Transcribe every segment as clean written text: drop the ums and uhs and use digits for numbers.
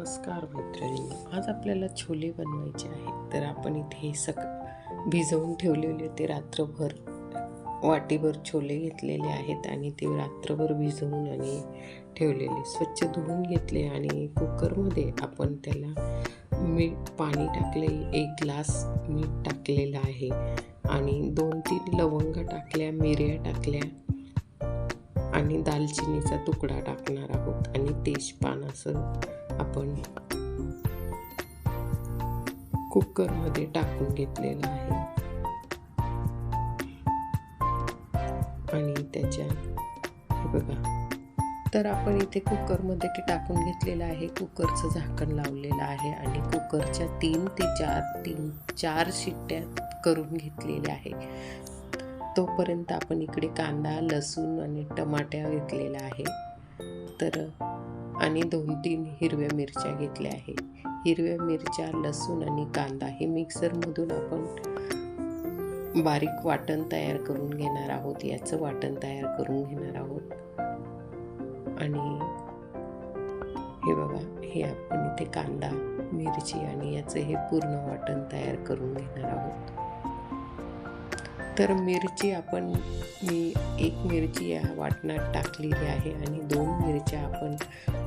नमस्कार मैत्रिणींनो, आज आपल्याला छोले बनवायचे आहेत. तर आपण इथे भिजवून ठेवलेले ते रात्रभर वाटीभर छोले घेतलेले आहेत आणि ते रात्रभर भिजवून आणि ठेवलेले स्वच्छ धुवून घेतले आणि कुकरमध्ये आपण त्याला पाणी टाकले, 1 ग्लास मीठ टाकलेलं आहे आणि 2-3 लवंग टाकल्या, मिऱ्या टाकल्या आणि दालचिनीचा तुकडा टाकणार आहोत आणि तेजपान असं आपण कुकरमध्ये टाकून घेतलेलं आहे आणि हे बघा. तर आपण इथे कुकरमध्ये ते टाकून घेतलेलं आहे. कुकरचं झाकण लावलेलं आहे आणि कुकरच्या 3 ते 4 शिट्ट्या करून घेतलेल्या आहे. तोपर्यंत आपण इकडे कांदा, लसूण आणि टमाट्या घेतलेला आहे. तर आणि 2-3 हिरव्या मिरच्या घेतल्या आहे. हिरव्या मिरच्या, लसूण आणि कांदा हे मिक्सरमधून आपण बारीक वाटण तयार करून घेणार आहोत. याचं वाटण तयार करून घेणार आहोत आणि हे बघा, हे आपण इथे कांदा, मिरची आणि याचं हे पूर्ण वाटण तयार करून घेणार आहोत. तर मिरची मी 1 मिरची या वाटणात टाकलेली आहे आणि 2 मिरच्या आपण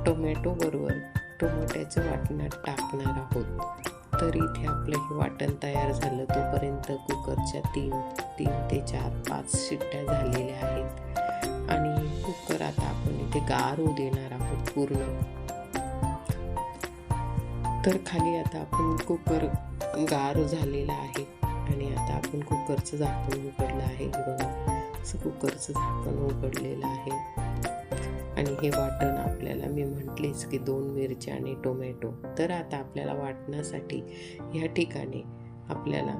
टोमॅटोचं वाटणात टाकणार आहोत. तर इथे आपलं हे वाटण तयार झालं. तोपर्यंत कुकरच्या 3 ते 4-5 शिट्ट्या झालेल्या आहेत आणि कुकर आता आपण इथे गार होऊ देणार आहोत पूर्ण. तर खाली आता आपण कुकर गार झालेला आहे आणि आता आपण कुकरचं झाकण उघडलं आहे. बघा, असं कुकरचं झाकण उघडलेलं आहे आणि हे वाटण आपल्याला मी म्हटलेच की 2 मिरच्या आणि टोमॅटो. तर आता आपल्याला वाटण्यासाठी या ठिकाणी आपल्याला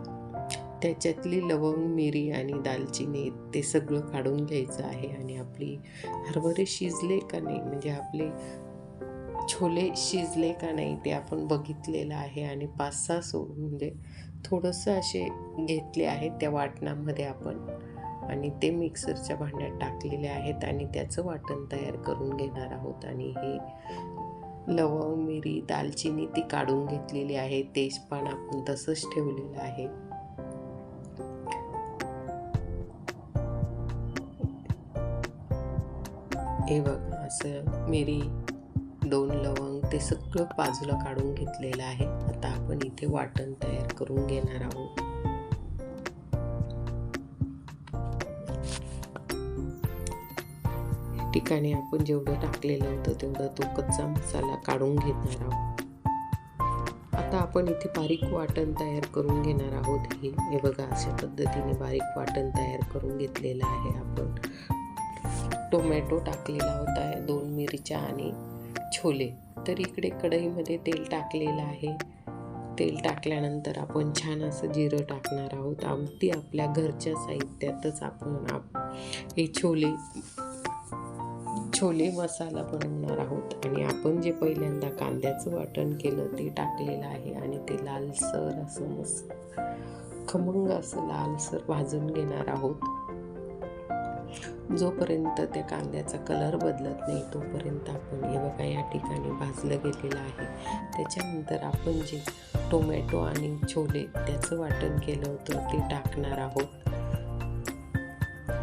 त्याच्यातली लवंग, मिरी आणि दालचिनी ते सगळं काढून घ्यायचं आहे आणि आपली हरभरे शिजले का नाही, म्हणजे आपले छोले शिजले का नाही ते आपण बघितलेलं आहे आणि 5-6 म्हणजे थोडंसं असे घेतले आहेत त्या वाटणामध्ये आपण आणि ते मिक्सरच्या भांड्यात टाकलेले आहेत आणि त्याचं वाटण तयार करून घेणार आहोत. आणि हे लवंग, मिरी, दालचिनी ती काढून घेतलेली आहे. तेजपान आपण तसंच ठेवलेलं आहे. हे बघा, असं मिरी, 2 लवंग ते सगळं बाजूला काढून घेतलेलं आहे. आता आपण इथे वाटण तयार करून घेणार आहोत. या ठिकाणी आपण जेवढं टाकलेलं होतं तेवढा तो कच्चा मसाला काढून घेणार आहोत. आता आपण इथे बारीक वाटण तयार करून घेणार आहोत. हे बघा, अशा पद्धतीने बारीक वाटण तयार करून घेतलेलं आहे. आपण टोमॅटो टाकलेला होता, 2 मिरच्या आणि छोले. तर इकडे कढईमध्ये तेल टाकलेलं आहे. तेल टाकल्यानंतर आपण छान असं जिरं टाकणार आहोत. अगदी आपल्या घरच्या साहित्यातच आपण हे छोले मसाला बनवणार आहोत आणि आपण जे पहिल्यांदा कांद्याचं वाटण केलं ते टाकलेलं आहे आणि ते लालसर असं मस्त खमंग असं लालसर भाजून घेणार आहोत. जोपर्यंत त्या कांद्याचा कलर बदलत नाही तोपर्यंत आपण हे बघा, या ठिकाणी भाजलं गेलेलं आहे. त्याच्यानंतर आपण जे टोमॅटो आणि छोले त्याचं वाटण केलं होतं ते टाकणार आहोत.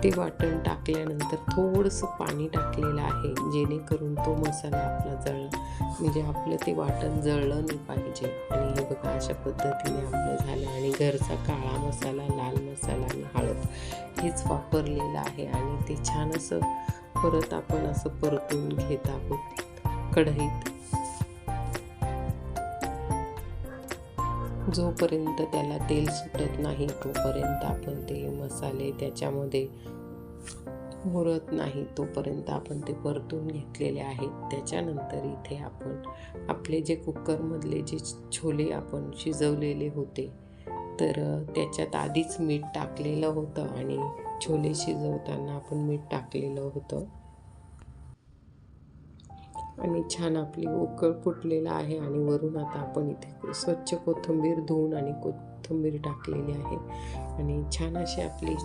ते वाटण टाकल्यानंतर थोडंसं पाणी टाकलेलं आहे जेणेकरून तो मसाला आपला म्हणजे आपलं ते वाटण जळलं नाही पाहिजे. आणि हे बघा, अशा पद्धतीने आपलं झालं आणि घरचा काळा मसाला, लाल मसाला आणि हळद हेच वापरलेलं आहे आणि ते छान असं परत आपण असं परतून घेत आहोत कढईत. जोपर्यंत त्याला तेल सुटत नाही तोपर्यंत आपण ते मसाले त्याच्यामध्ये मुरत नाही तोपर्यंत आपण ते परतून घेतलेले आहेत. त्याच्यानंतर इथे आपण आपले जे कुकरमधले जे छोले आपण शिजवलेले होते तर त्याच्यात आधीच मीठ टाकलेलं होतं आणि छोले शिजवताना आपण मीठ टाकलेलं होतं आणि छान आपली उकळ फुटलेला आहे. आणि वरून आता आपण इथे स्वच्छ कोथिंबीर धुवून आणि कोथिंबीर टाकलेली आहे आणि छान अशी आपली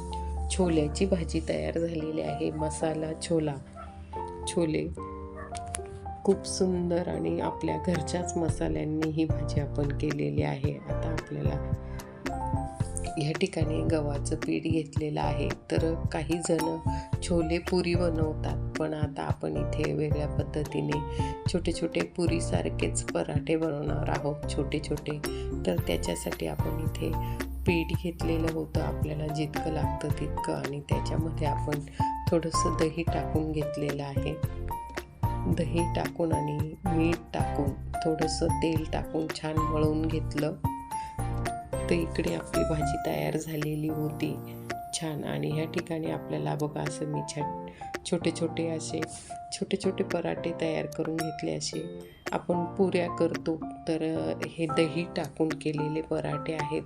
छोल्याची भाजी तयार झालेली आहे. मसाला छोले खूप सुंदर आणि आपल्या घरच्याच मसाल्यांनी ही भाजी आपण केलेली आहे. आता आपल्याला ह्या ठिकाणी गव्हाचं पीठ घेतलेलं आहे. तर काही जण छोले पुरी बनवतात, पण आता आपण इथे वेगळ्या पद्धतीने छोटे छोटे पुरीसारखेच पराठे बनवणार आहोत, छोटे छोटे. तर त्याच्यासाठी आपण इथे पीठ घेतलेलं होतं आपल्याला जितकं लागतं तितकं, आणि त्याच्यामध्ये आपण थोडंसं दही टाकून घेतलेलं आहे. दही टाकून आणि मीठ टाकून थोडंसं तेल टाकून छान मळून घेतलं. तर इकडे आपली भाजी तयार झालेली होती छान. आणि ह्या ठिकाणी आपल्याला बघा असं मी छोटे छोटे पराठे तयार करून घेतले. असे आपण पुऱ्या करतो, तर हे दही टाकून केलेले पराठे आहेत.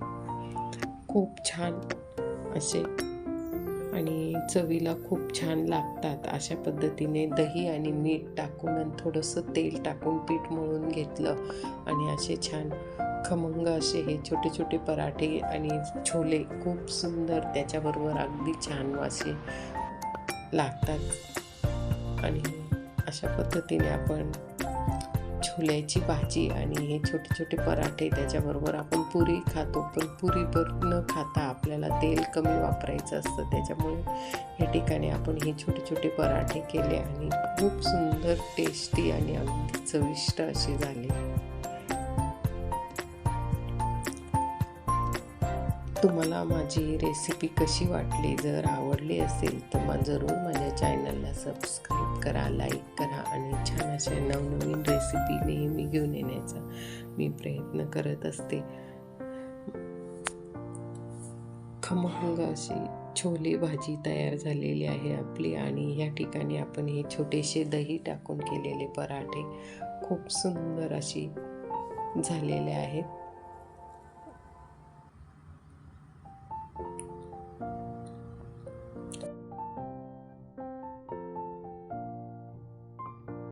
खूप छान असे आणि चवीला खूप छान लागतात. अशा पद्धतीने दही आणि मीठ टाकून आणि थोडंसं तेल टाकून पीठ मळून घेतलं, आणि असे छान खमंग असे हे छोटे छोटे पराठे आणि छोले खूप सुंदर त्याच्याबरोबर अगदी छान असे लागतात. आणि अशा पद्धतीने आपण छोल्याची भाजी आणि हे छोटे छोटे पराठे त्याच्याबरोबर आपण पुरी खातो, पण पुरीवर न खाता आपल्याला तेल कमी वापरायचं असतं. त्याच्यामुळे या ठिकाणी आपण हे छोटे छोटे पराठे केले आणि खूप सुंदर टेस्टी आणि अगदी चविष्ट असे झाले. तुम्हाला माझी रेसिपी कशी वाटली? जर आवडली असेल तर जरूर माझ्या चॅनलला सबस्क्राईब करा, लाईक करा, आणि छान अशा नवनवीन रेसिपी नेहमी घेऊन येण्याचा मी प्रयत्न करत असते. खमंग अशी छोले भाजी तयार झालेली आहे आपली. आणि ह्या ठिकाणी आपण हे छोटेसे दही टाकून केलेले पराठे खूप सुंदर अशी झालेले आहेत.